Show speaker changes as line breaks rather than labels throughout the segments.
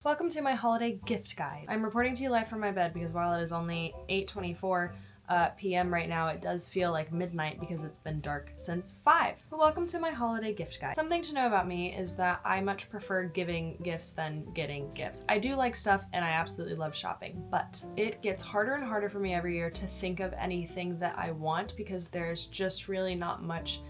Welcome to my holiday gift guide. I'm reporting to you live from my bed because while it is only 8:24 p.m. right now, it does feel like midnight because it's been dark since 5. But welcome to my holiday gift guide. Something to know about me is that I much prefer giving gifts than getting gifts. I do like stuff and I absolutely love shopping, but it gets harder and harder for me every year to think of anything that I want because there's just really not much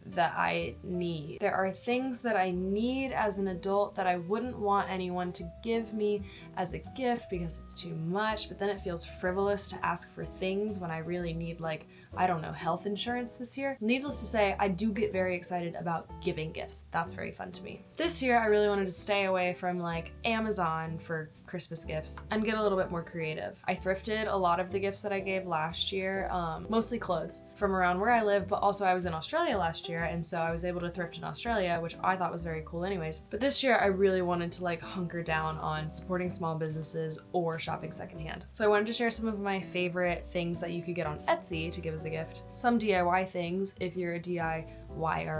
that I need. There are things that I need as an adult that I wouldn't want anyone to give me as a gift because it's too much, but then it feels frivolous to ask for things when I really need, like, I don't know, health insurance this year. Needless to say, I do get very excited about giving gifts. That's very fun to me. This year, I really wanted to stay away from like Amazon for Christmas gifts and get a little bit more creative. I thrifted a lot of the gifts that I gave last year, mostly clothes from around where I live, but also I was in Australia last year, and so I was able to thrift in Australia, which I thought was very cool anyways. But this year I really wanted to like hunker down on supporting small businesses or shopping secondhand. So I wanted to share some of my favorite things that you could get on Etsy to give as a gift. Some DIY things if you're a DIYer.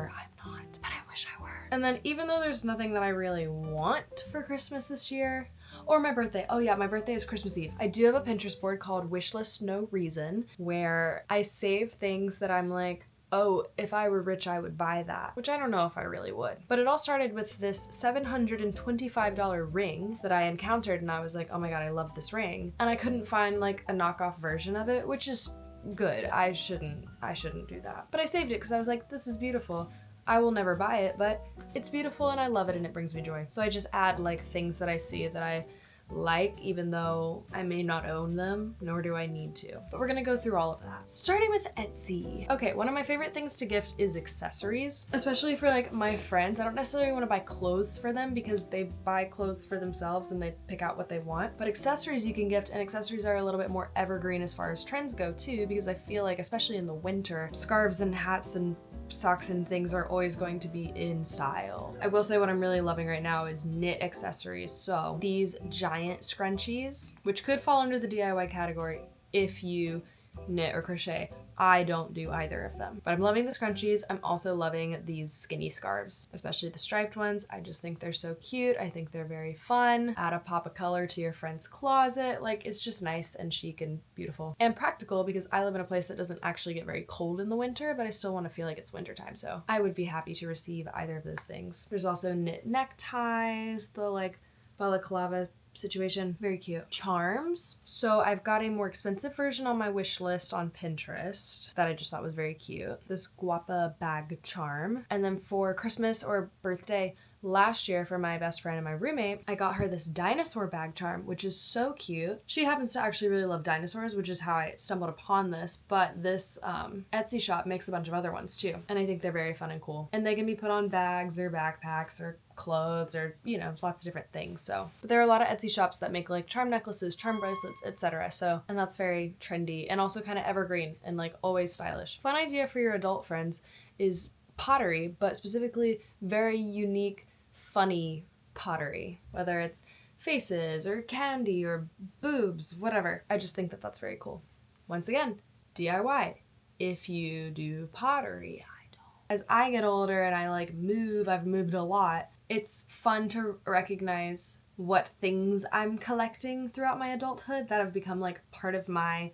I'm not, but I wish I were. And then even though there's nothing that I really want for Christmas this year, or my birthday. Oh yeah, my birthday is Christmas Eve. I do have a Pinterest board called Wishlist No Reason where I save things that I'm like, oh, if I were rich, I would buy that, which I don't know if I really would. But it all started with this $725 ring that I encountered and I was like, oh my God, I love this ring. And I couldn't find like a knockoff version of it, which is good. I shouldn't do that. But I saved it because I was like, this is beautiful. I will never buy it, but it's beautiful and I love it and it brings me joy. So I just add like things that I see that I like, even though I may not own them, nor do I need to. But we're gonna go through all of that. Starting with Etsy. Okay, one of my favorite things to gift is accessories, especially for like my friends. I don't necessarily want to buy clothes for them because they buy clothes for themselves and they pick out what they want. But accessories you can gift, and accessories are a little bit more evergreen as far as trends go too, because I feel like, especially in the winter, scarves and hats and socks and things are always going to be in style. I will say what I'm really loving right now is knit accessories. So these giant scrunchies, which could fall under the DIY category if you knit or crochet. I don't do either of them, but I'm loving the scrunchies. I'm also loving these skinny scarves, especially the striped ones. I just think they're so cute. I think they're very fun. Add a pop of color to your friend's closet. Like, it's just nice and chic and beautiful and practical because I live in a place that doesn't actually get very cold in the winter, but I still want to feel like it's wintertime. So I would be happy to receive either of those things. There's also knit neckties, the like balaclava situation. Very cute. Charms. So I've got a more expensive version on my wish list on Pinterest that I just thought was very cute. This guapa bag charm. And then for Christmas or birthday last year for my best friend and my roommate, I got her this dinosaur bag charm, which is so cute. She happens to actually really love dinosaurs, which is how I stumbled upon this, but this Etsy shop makes a bunch of other ones too. And I think they're very fun and cool. And they can be put on bags or backpacks or clothes or, you know, lots of different things. So, but there are a lot of Etsy shops that make like charm necklaces, charm bracelets, etc. So, and that's very trendy and also kind of evergreen and like always stylish. Fun idea for your adult friends is pottery, but specifically very unique, funny pottery, whether it's faces or candy or boobs, whatever. I just think that that's very cool. Once again, DIY. If you do pottery, I don't. As I get older and I like move, I've moved a lot, it's fun to recognize what things I'm collecting throughout my adulthood that have become like part of my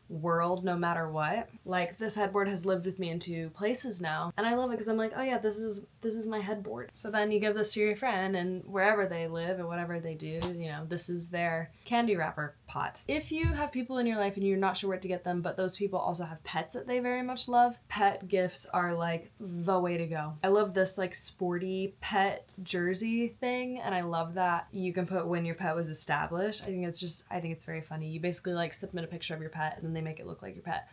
world no matter what. Like this headboard has lived with me in 2 places now and I love it because I'm like, oh yeah, this is my headboard. So then you give this to your friend and wherever they live and whatever they do, you know, this is their candy wrapper pot. If you have people in your life and you're not sure where to get them, but those people also have pets that they very much love, pet gifts are like the way to go. I love this like sporty pet jersey thing and I love that you can put when your pet was established. I think it's very funny. You basically like submit a picture of your pet and then they make it look like your pet.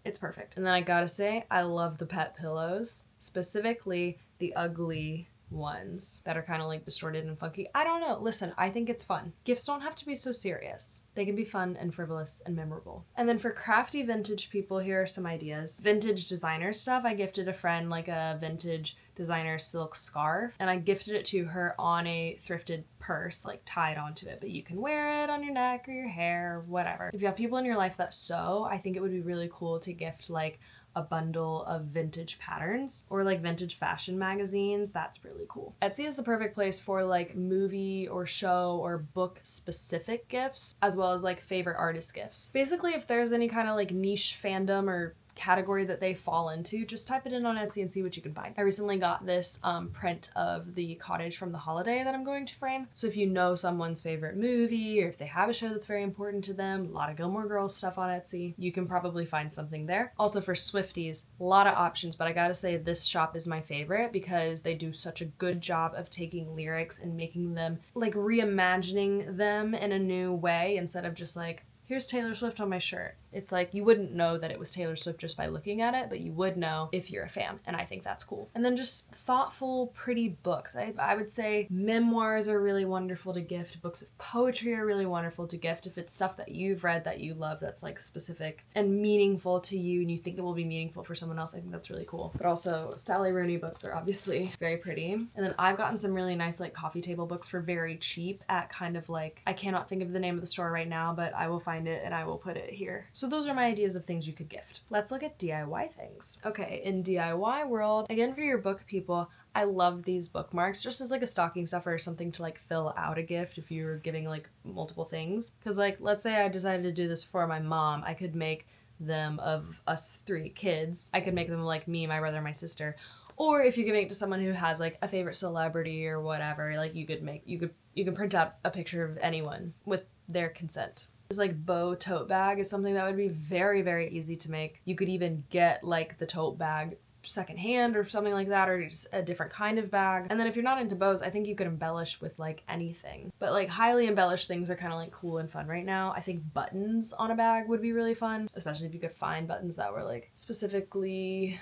It's perfect. And then I gotta say, I love the pet pillows, specifically the ugly ones that are kind of like distorted and funky. I don't know. Listen, I think it's fun. Gifts don't have to be so serious. They can be fun and frivolous and memorable. And then for crafty vintage people, here are some ideas. Vintage designer stuff. I gifted a friend like a vintage designer silk scarf and I gifted it to her on a thrifted purse, like tied onto it, but you can wear it on your neck or your hair or whatever. If you have people in your life that sew, I think it would be really cool to gift like a bundle of vintage patterns or like vintage fashion magazines, that's really cool. Etsy is the perfect place for like movie or show or book specific gifts, as well as like favorite artist gifts. Basically, if there's any kind of like niche fandom or category that they fall into, just type it in on Etsy and see what you can find. I recently got this print of the cottage from the holiday that I'm going to frame. So if you know someone's favorite movie or if they have a show that's very important to them, a lot of Gilmore Girls stuff on Etsy, you can probably find something there. Also for Swifties, a lot of options, but I gotta say this shop is my favorite because they do such a good job of taking lyrics and making them, like reimagining them in a new way instead of just like, here's Taylor Swift on my shirt. It's like you wouldn't know that it was Taylor Swift just by looking at it, but you would know if you're a fan, and I think that's cool. And then just thoughtful, pretty books. I would say memoirs are really wonderful to gift. Books of poetry are really wonderful to gift. If it's stuff that you've read that you love that's like specific and meaningful to you and you think it will be meaningful for someone else, I think that's really cool. But also Sally Rooney books are obviously very pretty. And then I've gotten some really nice like coffee table books for very cheap at kind of like, I cannot think of the name of the store right now, but I will find it and I will put it here. So those are my ideas of things you could gift. Let's look at DIY things. Okay, in DIY world, again for your book people, I love these bookmarks just as like a stocking stuffer or something to like fill out a gift if you're giving like multiple things. Cause like, let's say I decided to do this for my mom, I could make them of us 3 kids. I could make them like me, my brother, my sister. Or if you're giving it to someone who has like a favorite celebrity or whatever, like you could print out a picture of anyone with their consent. This like bow tote bag is something that would be very, very easy to make. You could even get like the tote bag secondhand or something like that, or just a different kind of bag. And then if you're not into bows, I think you could embellish with like anything. But like highly embellished things are kind of like cool and fun right now. I think buttons on a bag would be really fun, especially if you could find buttons that were like specifically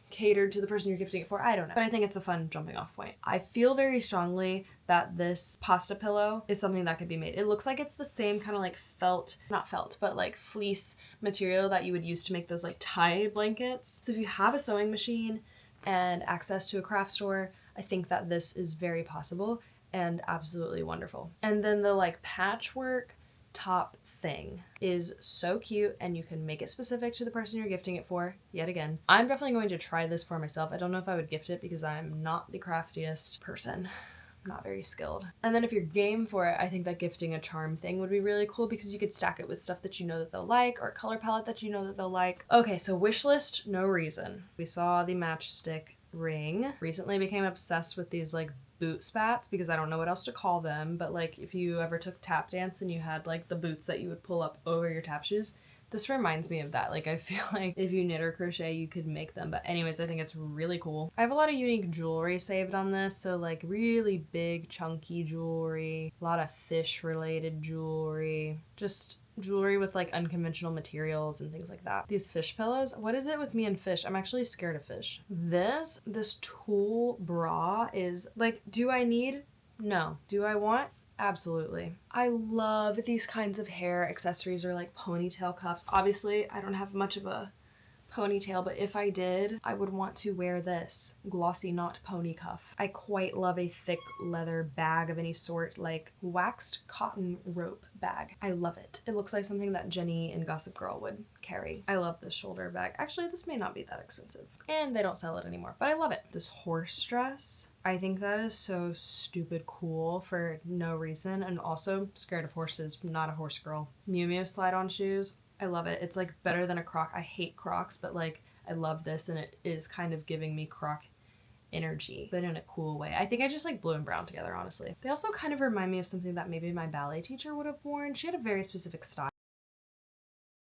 catered to the person you're gifting it for. I don't know, but I think it's a fun jumping off point. I feel very strongly that this pasta pillow is something that could be made. It looks like it's the same kind of like not felt, but like fleece material that you would use to make those like tie blankets. So if you have a sewing machine and access to a craft store, I think that this is very possible and absolutely wonderful. And then the like patchwork top thing is so cute, and you can make it specific to the person you're gifting it for. Yet again, I'm definitely going to try this for myself. I don't know if I would gift it because I'm not the craftiest person. I'm not very skilled. And then if you're game for it, I think that gifting a charm thing would be really cool because you could stack it with stuff that you know that they'll like or a color palette that you know that they'll like. Okay, so wish list, no reason. We saw the matchstick ring. Recently became obsessed with these like boot spats because I don't know what else to call them, but like if you ever took tap dance and you had like the boots that you would pull up over your tap shoes, this reminds me of that. Like I feel like if you knit or crochet you could make them, but anyways, I think it's really cool. I have a lot of unique jewelry saved on this, so like really big chunky jewelry, a lot of fish related jewelry, just jewelry with like unconventional materials and things like that. These fish pillows, what is it with me and fish? I'm actually scared of fish. This tulle bra is like, do I need? No. Do I want? Absolutely. I love these kinds of hair accessories or like ponytail cuffs. Obviously, I don't have much of a ponytail, but if I did, I would want to wear this glossy knot pony cuff. I quite love a thick leather bag of any sort, like waxed cotton rope bag. I love it. It looks like something that Jenny in Gossip Girl would carry. I love this shoulder bag. Actually, this may not be that expensive, and they don't sell it anymore, but I love it. This horse dress, I think that is so stupid cool for no reason, and also scared of horses, not a horse girl. Miu Miu slide-on shoes. I love it. It's like better than a Croc. I hate Crocs, but like I love this, and it is kind of giving me Croc energy, but in a cool way. I think I just like blue and brown together, honestly. They also kind of remind me of something that maybe my ballet teacher would have worn. She had a very specific style.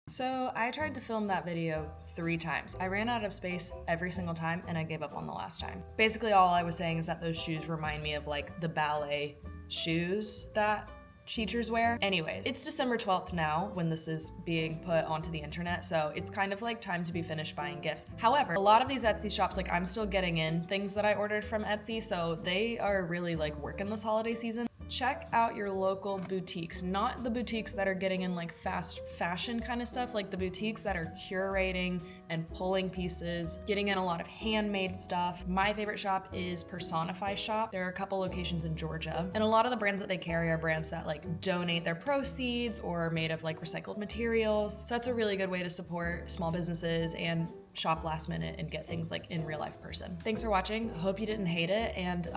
So I tried to film that video 3 times. I ran out of space every single time and I gave up on the last time. Basically all I was saying is that those shoes remind me of like the ballet shoes that teachers wear. Anyways, it's December 12th now when this is being put onto the internet, so it's kind of like time to be finished buying gifts. However, a lot of these Etsy shops, like I'm still getting in things that I ordered from Etsy, so they are really like working this holiday season. Check out your local boutiques, not the boutiques that are getting in like fast fashion kind of stuff, like the boutiques that are curating and pulling pieces, getting in a lot of handmade stuff. My favorite shop is Personify Shop. There are a couple locations in Georgia, and a lot of the brands that they carry are brands that like donate their proceeds or are made of like recycled materials. So that's a really good way to support small businesses and shop last minute and get things like in real life person. Thanks for watching. Hope you didn't hate it. And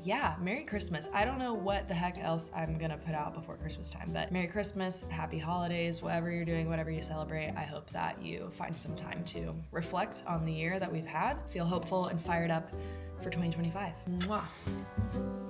yeah, Merry Christmas. I don't know what the heck else I'm gonna put out before Christmas time, but Merry Christmas, Happy Holidays, whatever you're doing, whatever you celebrate. I hope that you find some time to reflect on the year that we've had, feel hopeful and fired up for 2025. Mwah.